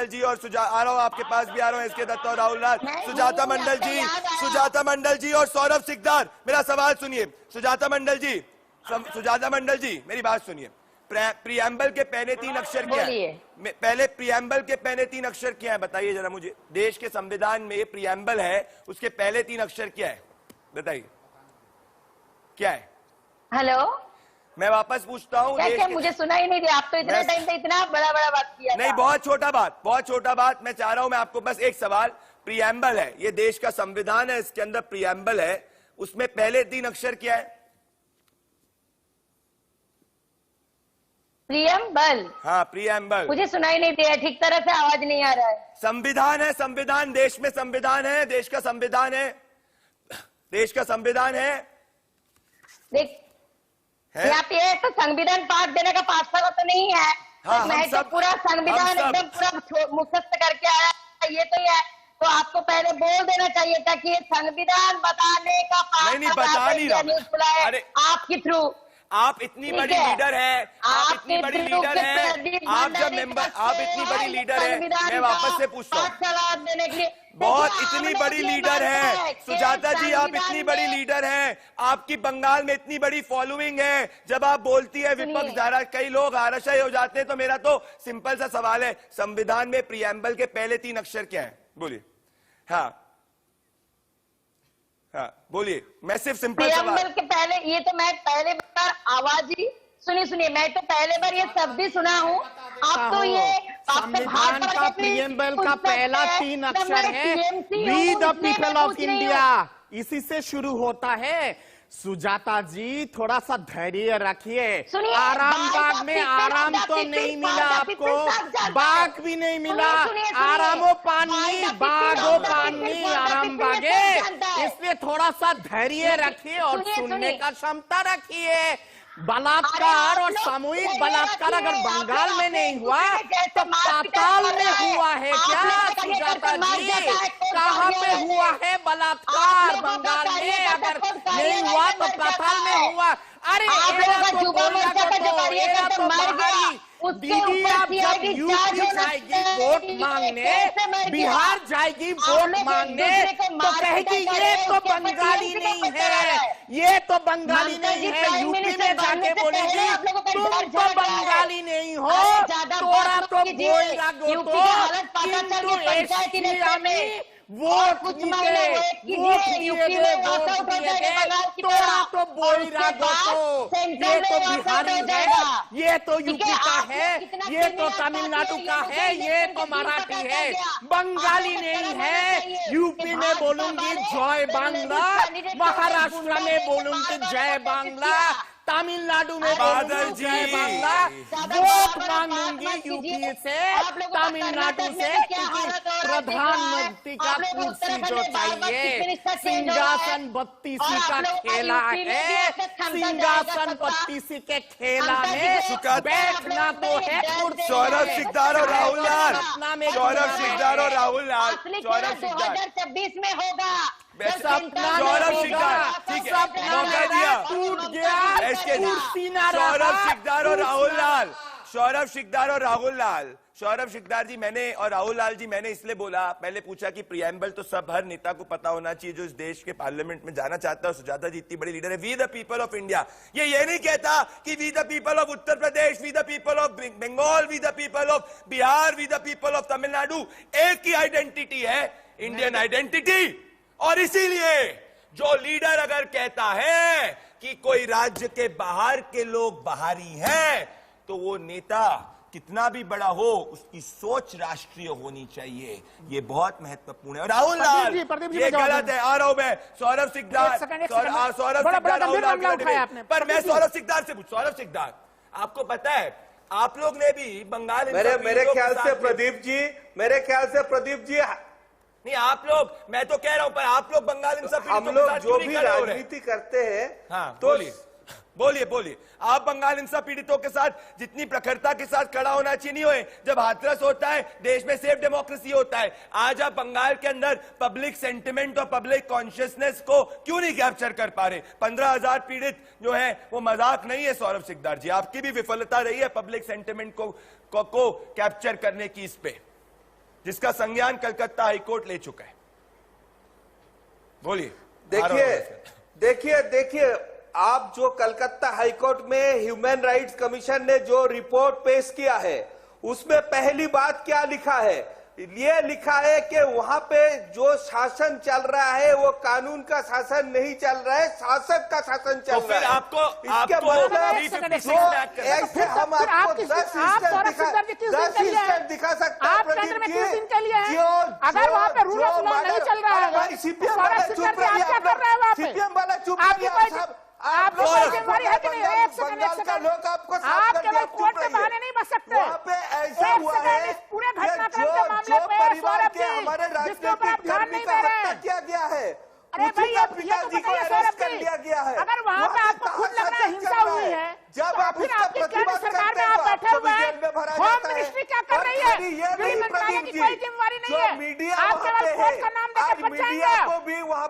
जी और आ रहा हूं आपके पास भी आ रहा हूं, एसके दत्त और राहुल लाल। सुजाता मंडल जी और सौरभ सिकदार, मेरा सवाल सुनिए। सुजाता मंडल जी मेरी बात सुनिए। प्रियम्बल के पहले 3 अक्षर क्या है? पहले प्रियम्बल के पहले 3 अक्षर क्या है बताइए जरा मुझे। देश के संविधान में ये प्रियम्बल है, उसके पहले 3 अक्षर क्या है बताइए, क्या है? हेलो, मैं वापस पूछता हूँ। क्या मुझे सुना ही नहीं दिया? आप तो इतना टाइम से इतना बड़ा बात किया। नहीं, बहुत छोटा बात मैं चाह रहा हूँ। मैं आपको बस एक सवाल, प्रियम्बल है, ये देश का संविधान है, इसके अंदर प्रियम्बल है, उसमें पहले 3 अक्षर क्या है? प्रियम्बल। हाँ, प्रियम्बल। मुझे सुनाई नहीं दिया, ठीक तरह से आवाज नहीं आ रहा है। संविधान है, संविधान, देश में संविधान है, देश का संविधान है। देख यहाँ पे तो संविधान पाठ देने का पाठशाला तो नहीं है। हाँ, मैं तो पूरा संविधान एकदम पूरा मुखस्त करके आया, ये तो है। तो आपको पहले बोल देना चाहिए था कि ये संविधान बताने का बता नहीं रहा। न्यूज बुलाए आपके थ्रू। आप इतनी बड़ी लीडर है, आप इतनी बड़ी लीडर है, आप जब मेंबर, आप इतनी बड़ी लीडर है, मैं वापस से पूछता हूँ, देने के लिए बहुत इतनी बड़ी लीडर है सुजाता जी, आप इतनी बड़ी लीडर हैं, आपकी बंगाल में इतनी बड़ी फॉलोइंग है, जब आप बोलती है विपक्ष धारा कई लोग आरक्षाई हो जाते हैं। तो मेरा तो सिंपल सा सवाल है, संविधान में प्रियम्बल के पहले 3 अक्षर क्या है? बोलिए। हाँ बोलिए, मैं सिर्फ सिंपल सवाल। प्रियम्बल के पहले, ये तो मैं पहले बार आवाज ही सुनिए, मैं तो पहले बार ये शब्द ही सुना हूँ। आप तो ये संविधान का प्रियम्बल का पहला 3 अक्षर है we the people of India, इसी से शुरू होता है। सुजाता जी थोड़ा सा धैर्य रखिए। आरामबाग में आराम तो नहीं मिला आपको, बाग भी नहीं मिला, आरामो पानी बागो पानी आराम बागे, इसलिए थोड़ा सा धैर्य रखिए और सुनने का क्षमता रखिए। बलात्कार और सामूहिक बलात्कार अगर बंगाल में नहीं हुआ तो पाताल में हुआ है क्या सुजाता जी? कहाँ पे हुआ है बलात्कार? बंगाल में अगर नहीं हुआ तो पाताल में हुआ। अरे दीदी, आप जब यूपी जाएगी वोट मांगने, बिहार जाएगी वोट मांगने, तो कहेगी ये तो बंगाली नहीं है, ये तो बंगाली नहीं है। यूपी में जाके बोलेगी तुम तो बंगाली नहीं हो, तोड़ा तो बोल रहा तो, किंतु एशिया में वोट तो बोल रहा तो, ये तो बिहारी है, ये तो यूपी का है, ये तो तमिलनाडु का है, ये तो मराठी है, बंगाली नहीं है। यूपी में बोलूंगी जय बांग्ला, महाराष्ट्र में बोलूंगी जय बांग्ला, तमिलनाडु में बादल जी जय बांग्ला, वोट मांगूंगी यूपी से, तमिलनाडु से, क्योंकि प्रधानमंत्री का कुर्सी जो चाहिए, सिंहासन 32 का खेला है, सिंहासन 32 के खेला में बैठना तो है। सौरभ सिकदार और राहुल लाल, 2026 में होगा। सौरभ सिकदार, ठीक है, मौका दिया, टूट गया, सौरभ सिकदार और राहुल लाल, सौरभ सिकदार और राहुल लाल, सौरभ सिकदार जी मैंने और राहुल लाल जी मैंने इसलिए बोला, पहले पूछा कि प्रियम्बल तो सब हर नेता को पता होना चाहिए जो इस देश के पार्लियामेंट में जाना चाहता है। सुजाता जी इतनी बड़ी लीडर है, we the people of India. ये नहीं कहता कि we the people of Uttar Pradesh, we the people of Bengal, we the people of Bihar, we the people of Tamil Nadu. एक ही आइडेंटिटी है, इंडियन आइडेंटिटी। और इसीलिए जो लीडर अगर कहता है कि कोई राज्य के बाहर के लोग बाहरी हैं, तो वो नेता कितना भी बड़ा हो उसकी सोच राष्ट्रीय होनी चाहिए। ये बहुत महत्वपूर्ण है। और राहुल लाल ये गलत है। आ रहा हूं मैं, सौरभ सिकदार, सौरभ सिकदार राहुल लाल, पर मैं सौरभ सिकदार से पूछ, सौरभ सिकदार आपको पता है आप लोग ने भी बंगाल मेरे ख्याल से प्रदीप जी नहीं, आप लोग, मैं तो कह रहा हूं पर आप लोग बंगाल हम लोग जो भी राजनीति करते हैं, हाँ तो बोलिए आप बंगाल हिंसा पीड़ितों के साथ जितनी प्रखरता के साथ खड़ा होना चाहिए नहीं हुए। जब हाथरस होता है देश में सेफ डेमोक्रेसी होता है। आज आप बंगाल के अंदर पब्लिक सेंटिमेंट और पब्लिक कॉन्शियसनेस को क्यों नहीं कैप्चर कर पा रहे? 15,000 पीड़ित जो है वो मजाक नहीं है। सौरभ सिकदार जी आपकी भी विफलता रही है पब्लिक सेंटिमेंट को कैप्चर करने की, इस पे जिसका संज्ञान कलकत्ता हाईकोर्ट ले चुका है। बोलिए। देखिए आप जो कलकत्ता हाईकोर्ट में ह्यूमन राइट्स कमीशन ने जो रिपोर्ट पेश किया है, उसमें पहली बात क्या लिखा है? ये लिखा है कि वहां पे जो शासन चल रहा है वो कानून का शासन नहीं चल रहा है, शासक का शासन चल रहा है। आपको इसके मतलब ऐसे हम आपको 10 इंस्टेंट दिखा सकते हैं प्रदीप जी, अगर वहाँ पे रूल ऑफ लॉ नहीं चल रहा है, सीपीएम वाला चुप रहिए, आपको जिम्मेदारी है कि नहीं? एक सेकंड आप केवल कोर्ट के बहाने नहीं बच सकते। वहाँ पे ऐसा हुआ है पूरे घटनाक्रम के मामले पे सौरभ जी जिसके ऊपर आप ध्यान नहीं दे रहे हैं, किया गया है। अरे भाई ये तो बताइए सौरभ जी, अगर वहाँ पे आपको खुद लग रहा है हिंसा हुई है, जब आप फिर आपकी केंद्र सरकार में आप बैठे हुए हैं, होम मिनिस्ट्री क्या कर रही है? गृह मंत्रालय की कोई जिम्मेदारी नहीं है। आप केवल कोर्ट का नाम देकर बच जाएंगे।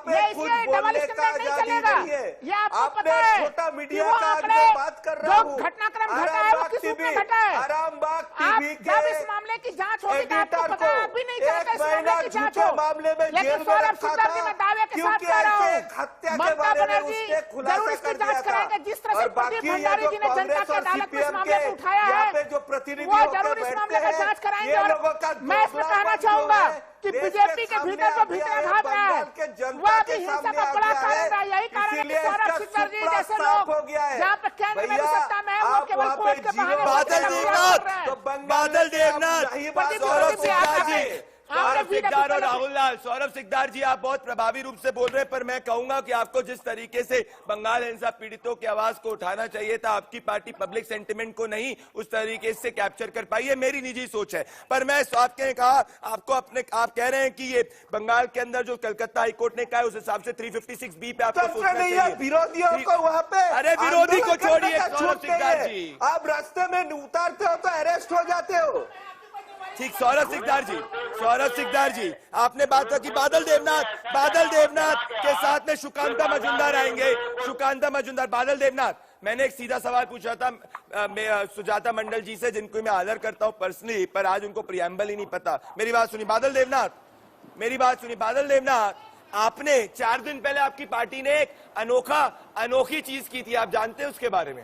ये इसलिए डबल स्टैंडर्ड नहीं चलेगा। ये आपको पता है कि वो आंकड़े जो घटनाक्रम घटा है वो किस रूप में घटा है। आप जब इस मामले की जांच होगी तो आपको पता है, आप भी नहीं चाहते इस मामले की जांच हो। लेकिन सौरभ सिकदार जी मैं दावे के साथ कह रहा हूँ, ममता बनर्जी जरूर इसकी जांच कराएंगे। जिस तरह से प्रदीप भंडारी जी ने जनता की अदालत में इस मामले को उठाया है, वो जरूर इस मामले का जांच कराएंगे। और मैं इसमें कहना चाहूंगा कि बीजेपी के भीतर जो भीतराघात रहा है वो अभी हिंसा का बड़ा कारण रहा है। यही कारण है कि सौरभ सिकदार जी जैसे लोग जहाँ पे केंद्र में भी सत्ता में है वो केवल कोर्ट के बहाने बादल देवनाथ, सौरभ सिकदार जी, सौरभ सिकदार और राहुल लाल। सौरभ सिकदार जी आप बहुत प्रभावी रूप से बोल रहे हैं, पर मैं कहूंगा कि आपको जिस तरीके से बंगाल हिंसा पीड़ितों की आवाज को उठाना चाहिए था, आपकी पार्टी पब्लिक सेंटिमेंट को नहीं उस तरीके से कैप्चर कर पाई है। मेरी निजी सोच है, पर मैं आपने कहा आपको आप कह रहे हैं कि ये बंगाल के अंदर जो कलकत्ता हाईकोर्ट ने कहा है उस हिसाब से 356B पे आपको सोचना चाहिए। विरोधियों को वहाँ पे, अरे विरोधी को छोड़िए सौरभ सिकदार जी, आप रास्ते में उतारते हो तो अरेस्ट हो जाते हो। ठीक, सौरभ सिकदार जी आपने बात की बादल देवनाथ के साथ में सुकांता मजुमदार आएंगे। सुकांता मजुमदार, बादल देवनाथ, मैंने एक सीधा सवाल पूछा था सुजाता मंडल जी से, जिनको मैं आदर करता हूं पर्सनली, पर आज उनको प्रियम्बल ही नहीं पता। मेरी बात सुनिए बादल देवनाथ, आपने 4 दिन पहले आपकी पार्टी ने एक अनोखी चीज की थी, आप जानते हैं उसके बारे में?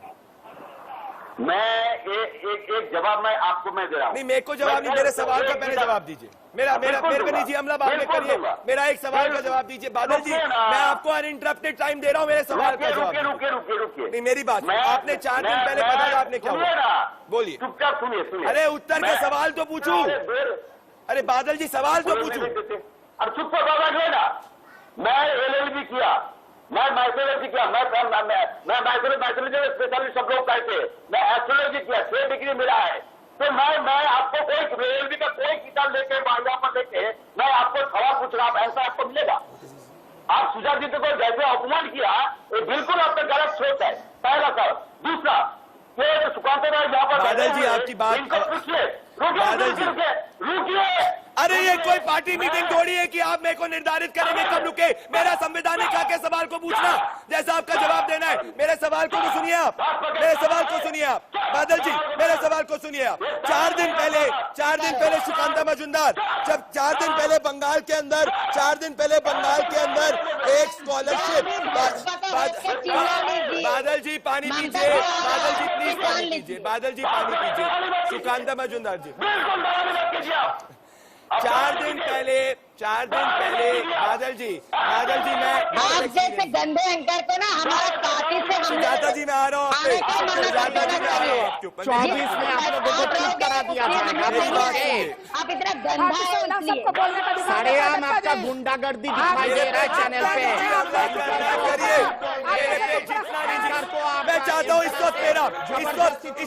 मैं एक जवाब मैं आपको मैं दे रहा हूं। नहीं, मेरे को जवाब नहीं, मेरे सवाल का पहले जवाब दीजिए। मेरे पे निजी हमला बाद में करिए, मेरा एक सवाल का जवाब दीजिए। बादल जी मैं आपको अनइंटरप्टेड टाइम दे रहा हूँ, मेरे सवाल का जवाब। रुकिए। नहीं, मेरी बात, आपने 4 दिन पहले पता था आपने क्या बोलिए। चुपचाप सुनिए। अरे उत्तर का सवाल तो पूछू। अरे बादल जी सवाल तो पूछू। अब चुप कर बाबा, मैं LLB किया, मैं माइक्रोलॉजी किया, मैं माइक्रोलॉजी स्पेशलिस्ट सब लोग कहते हैं, मैं एस्ट्रोलॉजी किया, 6 डिग्री मिला है। तो मैं आपको कोई रेलवे का कोई किताब लेके यहाँ पर लेके मैं आपको सवाल पूछ रहा हूँ, ऐसा आपको मिलेगा? आप सुजाता जी को जैसे अपमान किया वो बिल्कुल आपका गलत सोच है, पहला सवाल। दूसरा, सुकांता राय यहाँ पर बादल जी आपकी बात, रुकिए, अरे ये कोई पार्टी मीटिंग थोड़ी है कि आप मेरे को निर्धारित करेंगे कब रुके। मेरा संवैधानिक हक है सवाल को पूछना, जैसा आपका जवाब देना है। मेरे सवाल को तो सुनिए आप, मेरे सवाल को सुनिए आप बादल जी, मेरे सवाल को सुनिए आप। 4 दिन पहले सुकांता मजुमदार, जब 4 दिन पहले बंगाल के अंदर एक स्कॉलरशिप, बादल जी पानी पीजिए, बादल जी प्लीज पानी पीजिए, बादल जी पानी पीजिए। सुकांता मजुमदार जी, 4 दिन पहले बादल जी मैं आप जैसे गंदे एंकर को ना हमारा पार्टी से सुजाता जी मैं आ रहा हूँ, सुजाता जी मैं आ रहा हूँ। 24 में आप लोगों को ठीक करा दिया जाएगा। आप इतना गंदा है इसलिए सरेआम आपका गुंडागर्दी दिखाई दे रहा है चैनल पे। मैं चाहता हूँ इस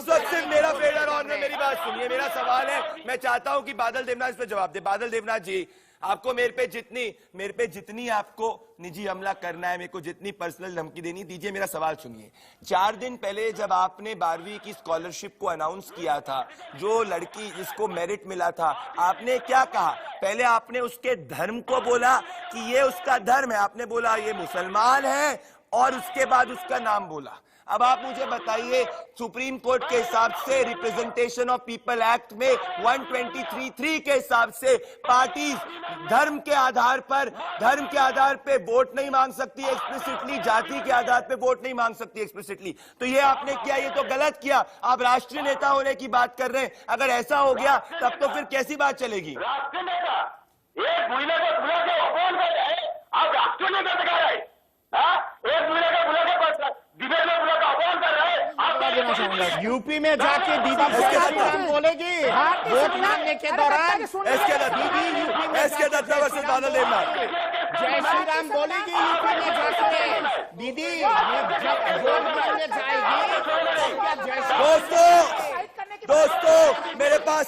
वक्त सिर्फ मेरा फेडर ऑनर मेरी बात सुनिए। मेरा सवाल है, मैं चाहता हूँ कि बादल देवनाथ इस पे जवाब दे। बादल देवनाथ जी, आपको मेरे पे जितनी आपको निजी हमला करना है, मेरे को जितनी पर्सनल धमकी देनी, दीजिए। मेरा सवाल सुनिए। 4 दिन पहले जब आपने 12वीं की स्कॉलरशिप को अनाउंस किया था, जो लड़की जिसको मेरिट मिला था, आपने क्या कहा? पहले आपने उसके धर्म को बोला कि ये उसका धर्म है, आपने बोला ये मुसलमान है, और उसके बाद उसका नाम बोला। अब आप मुझे बताइए, सुप्रीम कोर्ट के हिसाब से रिप्रेजेंटेशन ऑफ पीपल एक्ट में 123(3) के हिसाब से पार्टीज धर्म के आधार पे वोट नहीं मांग सकती एक्सप्लिसिटली, जाति के आधार पे वोट नहीं मांग सकती एक्सप्लिसिटली। तो ये आपने किया, ये तो गलत किया। आप राष्ट्रीय नेता होने की बात कर रहे हैं, अगर ऐसा हो गया तब तो फिर कैसी बात चलेगी? राष्ट्रीय नेता एक महिला को बुला के अपमान कर रहे हैं, आप राष्ट्रीय नेता दिखा रहे हैं। एक महिला को बुला के डिबेट में बुला के अपमान कर रहे हैं। आप यूपी में जाके दीदी जय श्री राम बोलेगी वोट मांगने के दौरान। एसके दत्ता वर्सेस बादल देवनाथ, जय श्री राम बोलेगी यूपी में जाके दीदी, जब वोट मांगने जाएगी। दोस्तों मेरे पास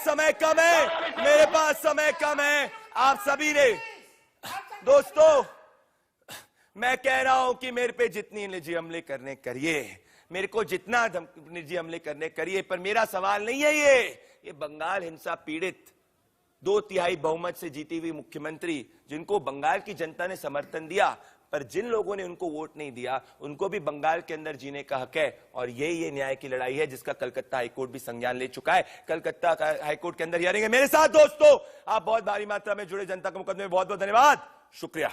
समय कम है, आप सभी ने। दोस्तों मैं कह रहा हूं कि मेरे पे जितनी निजी हमले करने करिए, मेरे को जितना निजी हमले करने करिए, पर मेरा सवाल नहीं है ये बंगाल हिंसा पीड़ित 2/3 बहुमत से जीती हुई मुख्यमंत्री, जिनको बंगाल की जनता ने समर्थन दिया, पर जिन लोगों ने उनको वोट नहीं दिया, उनको भी बंगाल के अंदर जीने का हक है। और ये न्याय की लड़ाई है जिसका कलकत्ता हाईकोर्ट भी संज्ञान ले चुका है। कलकत्ता हाईकोर्ट के अंदर हियरिंग है। मेरे साथ दोस्तों, आप बहुत भारी मात्रा में जुड़े, जनता के मुकदमे में बहुत बहुत धन्यवाद, शुक्रिया।